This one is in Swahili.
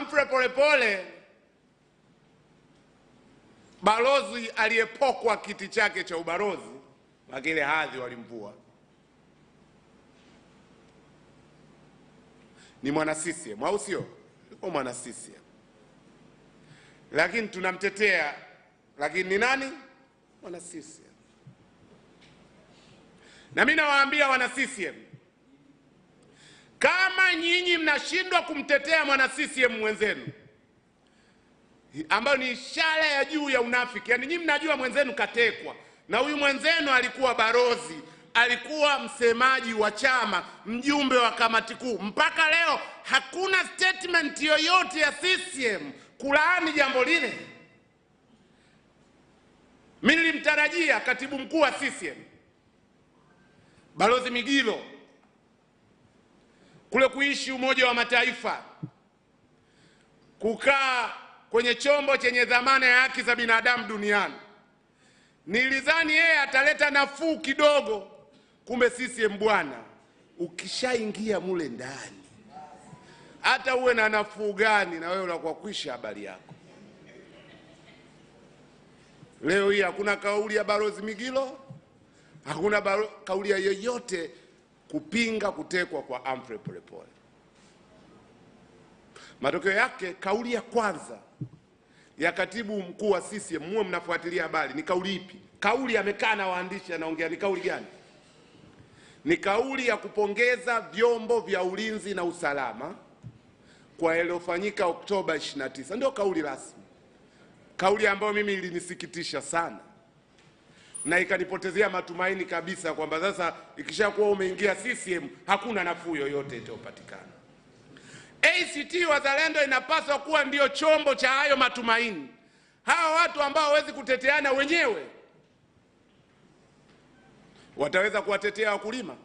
Humphrey Polepole, balozi aliyepokwa kiti chake cha ubalozi, wakile hadhi walimvua, ni mwana CCM au sio? Yuko mwana CCM, lakini tunamtetea, lakini ni nani? Mwana CCM. Na mimi nawaambia wana CCM, kama nyinyi mnashindwa kumtetea mwana CCM mwenzenu, ambayo ni ishara ya juu ya unafiki. Yani nyinyi mnajua mwenzenu katekwa, na huyu mwenzenu alikuwa balozi, alikuwa msemaji wa chama, mjumbe wa kamati kuu. Mpaka leo hakuna statement yoyote ya CCM kulaani jambo lile. Mimi nilimtarajia katibu mkuu wa CCM Balozi Migilo kule kuishi Umoja wa Mataifa, kukaa kwenye chombo chenye dhamana ya haki za binadamu duniani. Nilidhani yeye ataleta nafuu kidogo, kumbe CCM bwana, ukishaingia mule ndani hata uwe na nafuu gani, na wewe unakuwa kwisha habari yako. Leo hii hakuna kauli ya Balozi Migilo, hakuna kauli ya yoyote kupinga kutekwa kwa Humphrey Polepole. Matokeo yake, kauli ya kwanza ya katibu mkuu wa CCM, muwe mnafuatilia habari, ni kauli ipi? Kauli amekaa na waandishi anaongea, ni kauli gani? Ni kauli ya kupongeza vyombo vya ulinzi na usalama kwa yaliyofanyika Oktoba 29. Ndio kauli rasmi, kauli ambayo mimi ilinisikitisha sana na ikanipotezea matumaini kabisa kwamba sasa ikishakuwa umeingia CCM hakuna nafuu yoyote itayopatikana. ACT Wazalendo inapaswa kuwa ndio chombo cha hayo matumaini. Hawa watu ambao hawezi kuteteana wenyewe wataweza kuwatetea wakulima?